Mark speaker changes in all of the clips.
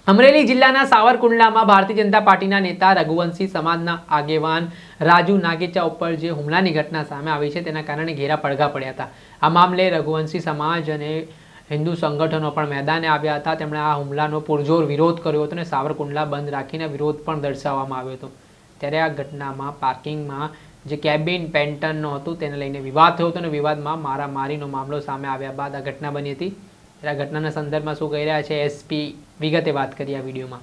Speaker 1: અમરેલી જિલ્લાના સાવરકુંડલામાં ભારતીય જનતા પાર્ટીના નેતા રઘુવંશી સમાજના આગેવાન રાજુ નાગેચા ઉપર જે હુમલાની ઘટના સામે આવી છે તેના કારણે ઘેરા પડઘા પડ્યા હતા। આ મામલે રઘુવંશી સમાજ અને હિન્દુ સંગઠનો પણ મેદાને આવ્યા હતા। તેમણે આ હુમલાનો પુરજોર વિરોધ કર્યો હતો અને સાવરકુંડલા બંધ રાખીને વિરોધ પણ દર્શાવવામાં આવ્યો હતો। ત્યારે આ ઘટનામાં પાર્કિંગમાં જે કેબિન પેન્ટનનો હતું તેને લઈને વિવાદ થયો હતો અને વિવાદમાં મારામારીનો મામલો સામે આવ્યા બાદ આ ઘટના બની હતી। આ ઘટનાના સંદર્ભમાં શું કહી રહ્યા છે એસપી વિગતે વાત કરી આ વિડીયોમાં।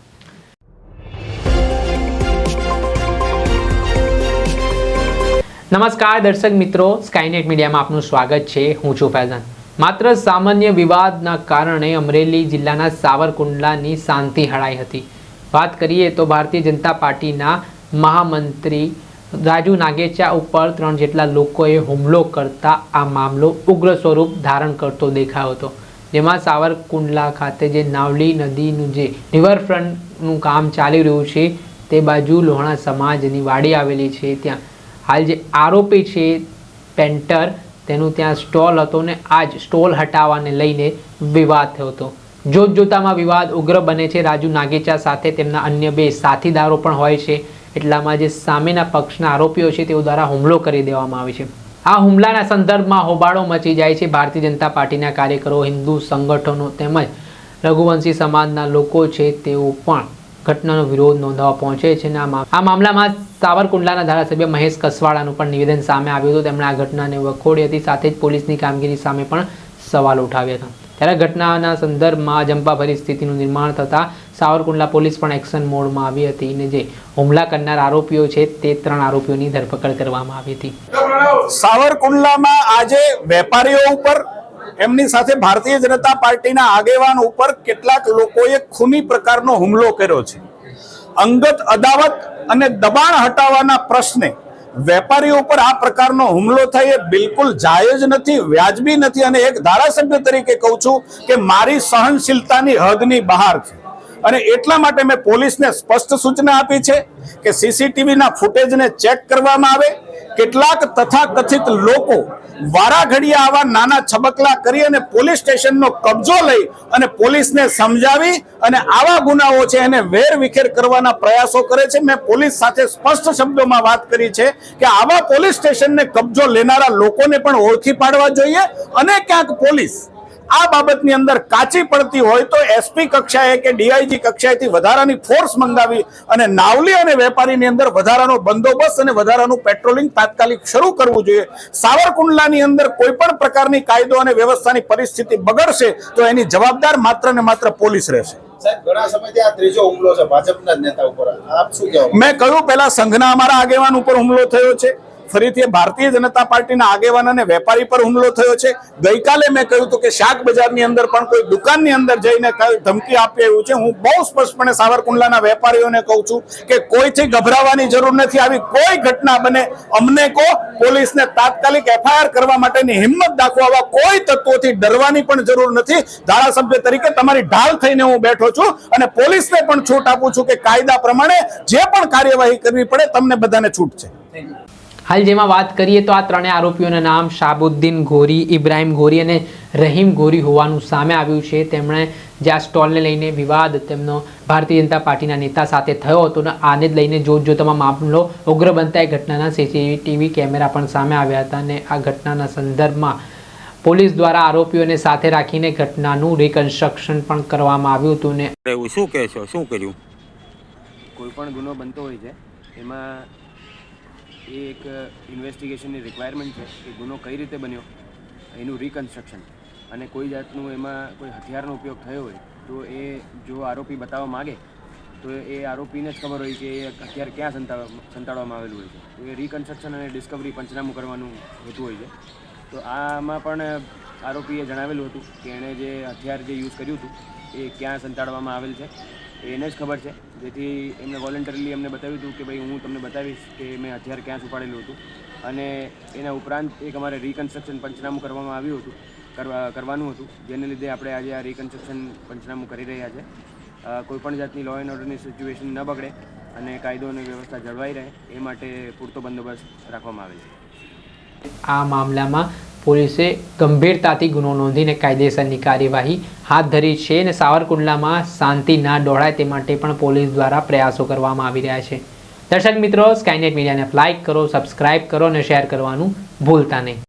Speaker 1: નમસ્કાર દર્શક મિત્રો, સ્કાયનેટ મીડિયામાં આપનું સ્વાગત છે। હું છું ફૈઝાન। માત્ર સામાન્ય વિવાદના કારણે અમરેલી જિલ્લાના સાવરકુંડલાની શાંતિ હળાઈ હતી। વાત કરીએ તો ભારતીય જનતા પાર્ટીના મહામંત્રી રાજુ નાગેચા ઉપર 3 જેટલા લોકોએ હુમલો કરતા આ મામલો ઉગ્ર સ્વરૂપ ધારણ કરતો દેખાયો હતો। જેમાં સાવરકુંડલા ખાતે જે નાવલી નદીનું જે રિવરફ્રન્ટનું કામ ચાલી રહ્યું છે તે બાજુ લોહાણા સમાજની વાડી આવેલી છે। ત્યાં હાલ જે આરોપી છે પેન્ટર તેનું ત્યાં સ્ટોલ હતો ને આ જ સ્ટોલ હટાવવાને લઈને વિવાદ થયો હતો। જોતજોતામાં વિવાદ ઉગ્ર બને છે। રાજુ નાગેચા સાથે તેમના અન્ય 2 સાથીદારો પણ હોય છે। એટલામાં જે સામેના પક્ષના આરોપીઓ છે તેઓ દ્વારા હુમલો કરી દેવામાં આવે છે। આ હુમલાના સંદર્ભમાં હોબાળો મચી જાય છે। ભારતીય જનતા પાર્ટીના કાર્યકરો, હિન્દુ સંગઠનો તેમજ રઘુવંશી સમાજના લોકો છે તેઓ પણ ઘટનાનો વિરોધ નોંધાવવા પહોંચે છે। આ મામલામાં સાવરકુંડલાના ધારાસભ્ય મહેશ કસવાળાનું પણ નિવેદન સામે આવ્યું હતું। તેમણે આ ઘટનાને વખોડી હતી, સાથે જ પોલીસની કામગીરી સામે પણ સવાલ ઉઠાવ્યા હતા। ત્યારે ઘટનાના સંદર્ભમાં જંપાભરી સ્થિતિનું નિર્માણ થતાં સાવરકુંડલા પોલીસ પણ એક્શન મોડમાં આવી હતી અને જે હુમલા કરનાર આરોપીઓ છે તે 3 આરોપીઓની ધરપકડ કરવામાં આવી હતી।
Speaker 2: સાવરકુંડલામાં આજે વેપારીઓ ઉપર, એમની સાથે ભારતીય જનતા પાર્ટીના આગેવાન ઉપર કેટલાક લોકોએ ખૂની પ્રકારનો હુમલો કર્યો છે। અંગત અદાવત અને દબાણ હટાવવાના પ્રશ્ને વેપારીઓ ઉપર આ પ્રકારનો હુમલો થાય એ બિલકુલ જાયજ નથી, વ્યાજબી નથી અને એક ધારાસભ્ય તરીકે કહું છું કે મારી સહનશીલતાની હદની બહાર છે અને એટલા માટે મેં પોલીસને સ્પષ્ટ સૂચના આપી છે કે સીસીટીવીના ફૂટેજને ચેક કરવામાં આવે। કેટલાક તથાકથિત લોકો વારાઘડિયા આવા નાના છબકલા કરી અને પોલીસ સ્ટેશનનો કબજો લઈ અને પોલીસને સમજાવી અને આવા ગુનાઓ છે એને વેરવિખેર કરવાના પ્રયાસો કરે છે। મેં પોલીસ સાથે સ્પષ્ટ શબ્દોમાં વાત કરી છે કે આવા પોલીસ સ્ટેશનને કબજો લેનારા લોકોને પણ ઓળખી પાડવા જોઈએ અને ક્યાંક પોલીસ આ બાબતની અંદર કાચી પડતી હોય તો એસપી કક્ષાએ કે ડીઆઈજી કક્ષાએથી વધારાની ફોર્સ મંગાવી અને નાવલી અને વેપારીની અંદર વધારાનો બંદોબસ્ત અને વધારાનું પેટ્રોલિંગ તાત્કાલિક શરૂ કરવું જોઈએ। સાવરકુંડલાની અંદર કોઈ પણ પ્રકારની કાયદો અને વ્યવસ્થાની પરિસ્થિતિ બગડશે તો એની જવાબદાર માત્ર ને માત્ર પોલીસ રહેશે।
Speaker 3: ઘણા સમયથી આ ત્રીજો હુમલો છે ભાજપના નેતા ઉપર, આપ શું કહેવા?
Speaker 2: મેં કહ્યું પહેલા સંઘના અમારા આગેવાન ઉપર હુમલો થયો છે, ફરીથી ભારતીય જનતા પાર્ટીના આગેવાન અને વેપારી પર હુમલો થયો છે। ગઈકાલે મેં કહ્યું હતું કે શાક બજારની અંદર પણ કોઈ દુકાનની અંદર જઈને ધમકી આપી આવ્યું છે। હું બહુ સ્પષ્ટપણે સાવરકુંડલાના વેપારીઓને કહું છું કે કોઈથી ગભરાવાની જરૂર નથી। આવી કોઈ ઘટના બને અમને કહો, પોલીસને તાત્કાલિક એફઆઈઆર કરવા માટેની હિંમત દાખવો। આવા કોઈ તત્વોથી ડરવાની પણ જરૂર નથી। ધારાસભ્ય તરીકે તમારી ઢાલ થઈને હું બેઠો છું અને પોલીસને પણ છૂટ આપું છું કે કાયદા પ્રમાણે જે પણ કાર્યવાહી કરવી પડે તમને બધાને છૂટ છે।
Speaker 1: હાલ જેમાં વાત કરીએ તો આ 3 આરોપીઓના નામ શાહબુદ્દીન ગોરી, ઇબ્રાહિમ ગોરી અને રહીમ ગોરી હોવાનું સામે આવ્યું છે। તેમણે જે આ સ્ટોલને લઈને વિવાદ તેમનો ભારતીય જનતા પાર્ટીના નેતા સાથે થયો હતો અને આને જ લઈને જોતજોતામાં મામલો ઉગ્ર બનતા એ ઘટનાના સીસીટીવી કેમેરા પણ સામે આવ્યા હતા અને આ ઘટનાના સંદર્ભમાં પોલીસ દ્વારા આરોપીઓને સાથે રાખીને ઘટનાનું રિકન્સ્ટ્રક્શન પણ કરવામાં આવ્યું હતું। ને
Speaker 4: શું કહેશો, શું કર્યું?
Speaker 5: કોઈ પણ ગુનો બનતો હોય છે એમાં એ એક ઇન્વેસ્ટિગેશનની રિક્વાયરમેન્ટ છે કે ગુનો કઈ રીતે બન્યો એનું રિકન્સ્ટ્રક્શન, અને કોઈ જાતનું એમાં કોઈ હથિયારનો ઉપયોગ થયો હોય તો એ જો આરોપી બતાવવા માગે તો એ આરોપીને જ ખબર હોય કે એ હથિયાર ક્યાં સંતાડવામાં આવેલું હોય છે, તો એ રિકન્સ્ટ્રક્શન અને ડિસ્કવરી પંચનામું કરવાનું હોતું હોય છે। તો આમાં પણ આરોપીએ જણાવેલું હતું કે એણે જે હથિયાર જે યુઝ કર્યું હતું એ ક્યાં સંતાડવામાં આવેલ છે એને જ ખબર છે, જેથી એમને વોલન્ટરીલી એમને બતાવ્યું હતું કે ભાઈ હું તમને બતાવીશ કે મેં હથિયાર ક્યાં છુપાડેલું હતું। અને એના ઉપરાંત એક અમારે રિકન્સ્ટ્રક્શન પંચનામું કરવામાં આવ્યું હતું, કરવાનું હતું, જેને લીધે આપણે આજે આ રિકન્સ્ટ્રક્શન પંચનામું કરી રહ્યા છે। કોઈપણ જાતની લો એન્ડ ઓર્ડરની સિચ્યુએશન ન બગડે અને કાયદો અને વ્યવસ્થા જળવાઈ રહે એ માટે પૂરતો બંદોબસ્ત રાખવામાં આવે છે।
Speaker 1: આ મામલામાં પોલીસે ગંભીરતાથી ગુનો નોંધીને કાયદેસરની કાર્યવાહી હાથ ધરી છે અને સાવરકુંડલામાં શાંતિ ના ડહોળાય તે માટે પણ પોલીસ દ્વારા પ્રયાસો કરવામાં આવી રહ્યા છે. દર્શક મિત્રો, સ્કાયનેટ મીડિયાને લાઇક કરો, સબસ્ક્રાઇબ કરો અને શેર કરવાનું ભૂલતા નહીં.